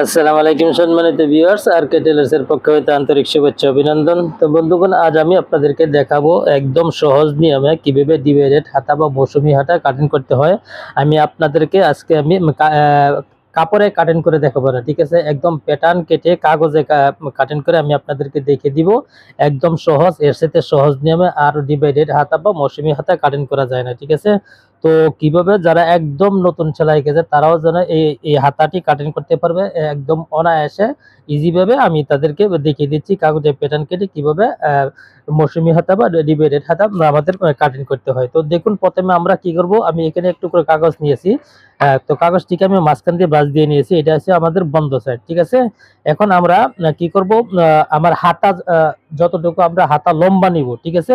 আসসালামু আলাইকুম সম্মানিত ভিউয়ার্স, আরকে টেলার্সের পক্ষ হতে আন্তরিক শুভেচ্ছা অভিনন্দন। তো বন্ধুগণ, আজ আমি আপনাদেরকে দেখাবো একদম সহজ নিয়মে কিভাবে ডিভাইডেড হাতা বা মৌসুমী হাতা কাটিং করতে হয়। আমি আপনাদেরকে আজকে কাপড়ে কাটিং করে দেখাবো না, ঠিক আছে? একদম প্যাটার্ন কেটে কাগজে কাটিং করে আমি আপনাদেরকে দেখিয়ে দিব। একদম সহজ, এর সাথে সহজ নিয়মে আর ডিভাইডেড হাতা বা মৌসুমী হাতা কাটিং করা যায় না, ঠিক আছে? তো কিভাবে যারা একদম নতুন সেলাই গেছে তারাও যেন এই হাতাটি কাটিং করতে পারবে একদম অনায়াসে, ইজি ভাবে আমি তাদেরকে দেখিয়ে দিচ্ছি কাগজে প্যাটার্ন কেটে কিভাবে মৌসুমী হাতা বা ডিভাইডেড হাতা আমাদের কাটিং করতে হয়। তো দেখুন, প্রথমে আমরা কি করব, আমি এখানে একটু করে কাগজ নিয়েছি। তো কাগজটিকে আমি মাঝখান দিয়ে বাঁশ দিয়ে নিয়েছি, এটা হচ্ছে আমাদের বন্ধ সাইড, ঠিক আছে? এখন আমরা কি করব, আমার হাতা যতটুকু আমরা হাতা লম্বা নিব, ঠিক আছে?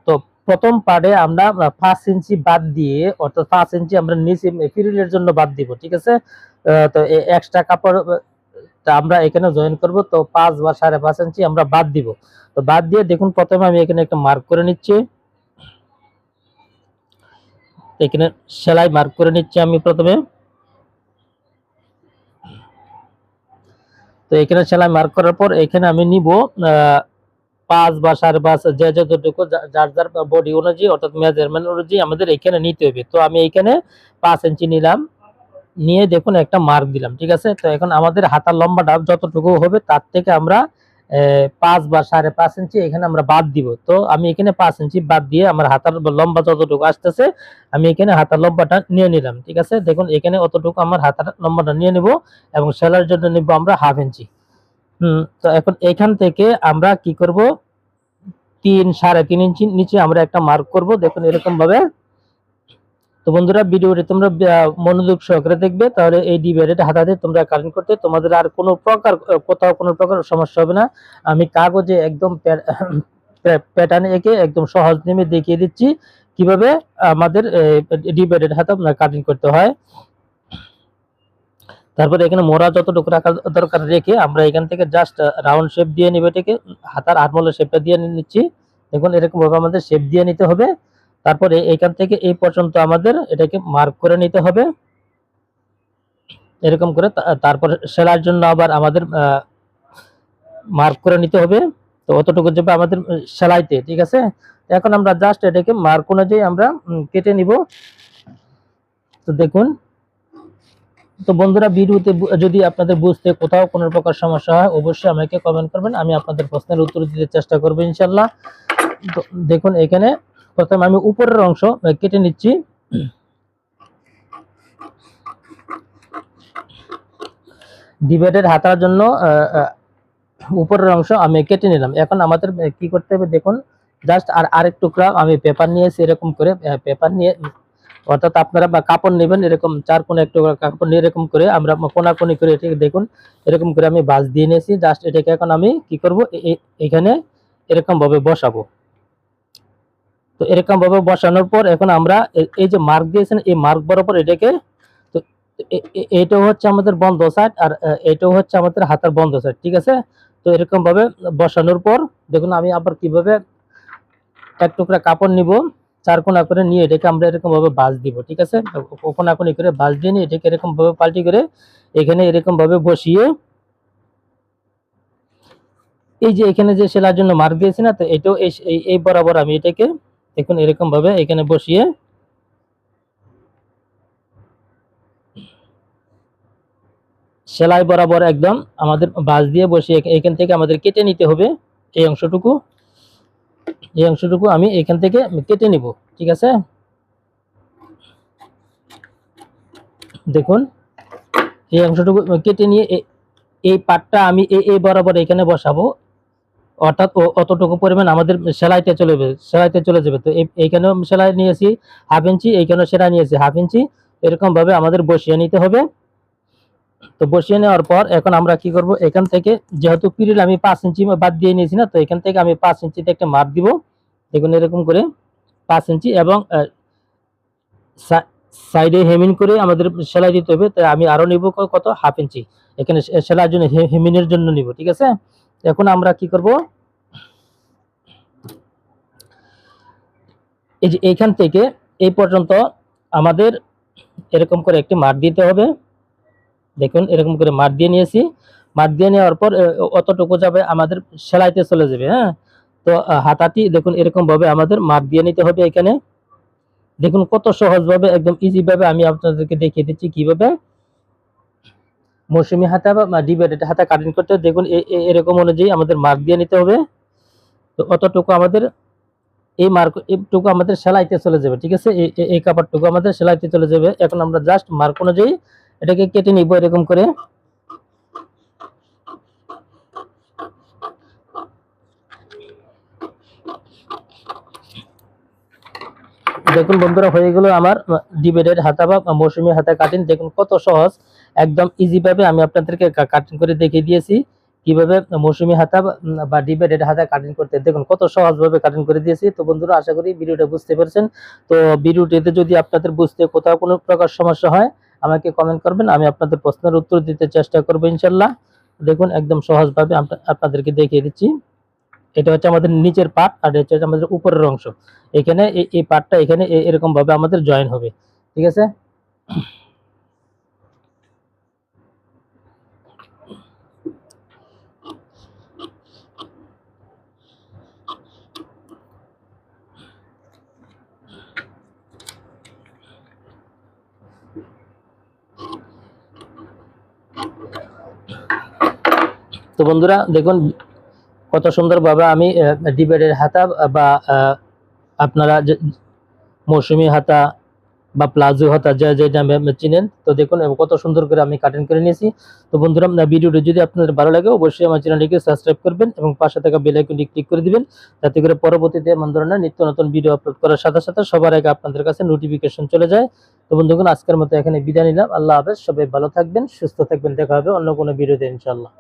তো প্রথম পার্টে আমরা 5 ইঞ্চি বাদ দিয়ে, অর্থাৎ 5 ইঞ্চি আমরা নিচে ফ্রিলের জন্য বাদ দিব, ঠিক আছে? তো এক্সট্রা কাপড় আমরা এখানে জয়েন করব, তো 5 বা 5.5 ইঞ্চি আমরা বাদ দিব। তো বাদ দিয়ে দেখুন, প্রথমে আমি এখানে একটা মার্ক করে নিচ্ছি। এখানে সেলাই মার্ক করে নিচ্ছি আমি প্রথমে। তো এখানে সেলাই মার্ক করার পর এখানে আমি নিব 5 বা 5.5, যে যতটুকু যার যার বডি অনুযায়ী, অর্থাৎ মেজারমেন্ট অনুযায়ী আমাদের এখানে নিতে হবে। তো আমি এখানে 5 ইঞ্চি নিলাম, নিয়ে দেখুন একটা মার্ক দিলাম, ঠিক আছে? তো এখন আমাদের হাতার লম্বাটা যতটুকু হবে তার থেকে আমরা 5 বা 5.5 ইঞ্চি এখানে আমরা বাদ দিব। তো আমি এখানে 5 ইঞ্চি বাদ দিয়ে আমার হাতার লম্বা যতটুকু আসতেছে আমি এখানে হাতার লম্বাটা নিয়ে নিলাম, ঠিক আছে? দেখুন, এখানে অতটুকু আমার হাতার লম্বাটা নিয়ে নিব এবং সেলাইয়ের জন্য নিব আমরা 1/2 ইঞ্চি। তো এখন এখান থেকে আমরা কি করব, 3-3.5 ইঞ্চি নিচে আমরা একটা মার্ক করব, দেখুন এরকম ভাবে। তো বন্ধুরা, ভিডিওটি তোমরা মনোযোগ সহকারে দেখবে, তাহলে এই ডিভাইডেড হাতা দিয়ে তোমরা কাটিং করতে তোমাদের আর কোনো প্রকার কোথাও কোনো প্রকার সমস্যা হবে না। আমি কাগজে একদম প্যাটার্ন এঁকে একদম সহজ নিয়মে দেখিয়ে দিচ্ছি কিভাবে আমাদের ডিভাইডেড হাতা কাটিং করতে হয়। তারপরে এখানে মোড়া যতটুকু রাখা দরকার রেখে আমরা এখান থেকে জাস্ট রাউন্ড শেপ দিয়ে নিব, এটাকে হাতার আর্মহোলের শেপটা দিয়ে নিচ্ছি। দেখুন এরকম ভাবে আমাদের শেপ দিয়ে নিতে হবে। তারপরে এখান থেকে এই পর্যন্ত আমাদের এটাকে মার্ক করে নিতে হবে এরকম করে। তারপর সেলাইয়ের জন্য আবার আমাদের মার্ক করে নিতে হবে। তো অতটুকু যাবে আমাদের সেলাইতে, ঠিক আছে? এখন আমরা জাস্ট এটাকে মার্ক অনুযায়ী আমরা কেটে নিব। তো দেখুন, তো বন্ধুরা, ভিডিওতে যদি আপনাদের বুঝতে কোথাও কোনো প্রকার সমস্যা হয় অবশ্যই আমাকে কমেন্ট করবেন, আমি আপনাদের প্রশ্নের উত্তর দিতে চেষ্টা করব ইনশাল্লাহ। তো দেখুন, এখানে প্রথমে আমি উপরের অংশ কেটে নিচ্ছি। ডিভাইডেড হাতার জন্য উপরের অংশ আমি কেটে নিলাম। এখন আমাদের কি করতে হবে, দেখুন জাস্ট আরেক টুকরা আমি পেপার নিয়েছি, এরকম করে পেপার নিয়ে, অর্থাৎ আপনারা বা কাপড় নেবেন, এরকম 4 কোণে একটু কাপড় নিয়ে এরকম করে আমরা কোনাকুনি করে এটাকে দেখুন এরকম করে আমি বাঁশ দিয়ে নিয়েছি। জাস্ট এটাকে এখন আমি কি করব, এখানে এরকম ভাবে বসাবো। তো এরকম ভাবে বসানোর পর এখন আমরা এই যে মার্ক দিয়েছেন এই মার্ক বরাবর এটাকে, তো এটাও হচ্ছে আমাদের বন্ধ সাইড আর এটাও হচ্ছে আমাদের হাতার বন্ধ সাইড, ঠিক আছে? তো এরকম ভাবে বসানোর পর দেখুন আমি আবার কিভাবে এক টুকরা কাপড় নিব, 4 কোণা করে নিয়ে এটাকে আমরা এরকম ভাবে বাঁশ দিব, ঠিক আছে? কোনাকুনি করে বাঁশ দিয়ে নিয়ে এটাকে এরকম ভাবে পাল্টি করে এখানে এরকম ভাবে বসিয়ে, এই যে এখানে যে সেলাইয়ের জন্য মার্ক দিয়েছি না, তো এটাও এই বরাবর আমি এটাকে দেখুন এরকম ভাবে এখানে বসিয়ে সেলাই বরাবর একদম আমাদের বাঁশ দিয়ে বসিয়ে এখান থেকে আমাদের কেটে নিতে হবে এই অংশটুকু। এই অংশটুকু আমি এখান থেকে কেটে নিব, ঠিক আছে? দেখুন এই অংশটুকু কেটে নিয়ে এই পাটটা আমি এই বরাবর এখানে বসাবো, অর্থাৎ অতটুকু পরিমাণ আমাদের সেলাইতে চলে যাবে। তো এইখানেও সেলাই নিয়েছি 1/2 ইঞ্চি, এইখানেও সেলাই নিয়েছি 1/2 ইঞ্চি, এরকম ভাবে আমাদের বসিয়ে নিতে হবে। তো বসিয়ে নেওয়ার পর এখন আমরা কি করব, এখান থেকে যেহেতু পিরিল আমি 5 ইঞ্চি বাদ দিয়ে নিয়েছি না, তো এখান থেকে আমি 5 ইঞ্চিতে একটা মাপ দিব। দেখুন এরকম করে 5 ইঞ্চি এবং সাইডে হেমিং করে আমাদের সেলাই দিতে হবে। তাই আমি আরো নিব কত, 1/2 ইঞ্চি এখানে সেলাইয়ের জন্য, হেমিংয়ের জন্য নিব, ঠিক আছে? এখন আমরা কি করব, এই যে এইখান থেকে এই পর্যন্ত আমাদের এরকম করে একটি মাপ দিতে হবে। দেখুন এরকম করে মার দিয়ে নিয়েছি। মার দিয়ে নেওয়ার পর অতটুকু যাবে আমাদের সেলাইতে চলে যাবে, হ্যাঁ? তো হাতাটি দেখুন এরকম ভাবে আমাদের মার দিয়ে নিতে হবে এখানে। দেখুন কত সহজভাবে একদম ইজি ভাবে আমি আপনাদেরকে দেখিয়ে দিচ্ছি কিভাবে মৌসুমী হাতা বা ডিভাইডেড হাতা কাটিং করতে হয়। দেখুন এরকম অনুযায়ী আমাদের মার্ক দিয়ে নিতে হবে। তো অতটুকু আমাদের এই মার্ক এইটুকু আমাদের সেলাইতে চলে যাবে, ঠিক আছে? এই কাপড়টুকু আমাদের সেলাইতে চলে যাবে। এখন আমরা জাস্ট মার্ক অনুযায়ী এটাকে কেটে নিব এরকম করে। দেখুন বন্ধুরা হয়ে গেল আমার ডিভাইডেড হাতা বা মৌসুমী হাতা কাটিং। দেখুন কত সহজ, একদম ইজি ভাবে আমি আপনাদেরকে কাটিং করে দেখিয়ে দিয়েছি কিভাবে মৌসুমী হাতা বা ডিভাইডেড হাতা কাটিং করতে। দেখুন কত সহজ ভাবে কাটিং করে দিয়েছি। তো বন্ধুরা আশা করি ভিডিওটা বুঝতে পেরেছেন। তো ভিডিওটিতে যদি আপনাদের বুঝতে কোথাও কোনো প্রকার সমস্যা হয় আমাকে কমেন্ট করবেন, আমি আপনাদের প্রশ্নের উত্তর দিতে চেষ্টা করবো ইনশাল্লাহ। দেখুন একদম সহজ ভাবে আপনাদেরকে দেখিয়ে দিচ্ছি। এটা হচ্ছে আমাদের নিচের পার্ট আর এটা হচ্ছে আমাদের উপরের অংশ। এখানে এই পার্টটা এখানে এরকম ভাবে আমাদের জয়েন হবে, ঠিক আছে? তো বন্ধুরা দেখুন কত সুন্দরভাবে আমি ডিভাইডেড হাতা বা আপনারা যে মৌসুমী হাতা বা প্লাজো হাতা যে নামে চিনেন, তো দেখুন কত সুন্দর করে আমি কাটিং করে নিয়েছি। তো বন্ধুরা ভিডিওটি যদি আপনাদের ভালো লাগে অবশ্যই আমার চ্যানেলটিকে সাবস্ক্রাইব করবেন এবং পাশে থাকা বেল আইকনটি ক্লিক করে দিবেন, যাতে করে পরবর্তীতে এমন ধরনের নিত্য নতুন ভিডিও আপলোড করার সাথে সাথে সবার আগে আপনাদের কাছে নোটিফিকেশন চলে যায়। তো বন্ধুগণ আজকের মতো এখানে বিদায় নিলাম। আল্লাহ হাফেজ, সবাই ভালো থাকবেন, সুস্থ থাকবেন। দেখা হবে অন্য কোনো ভিডিওতে ইনশাআল্লাহ।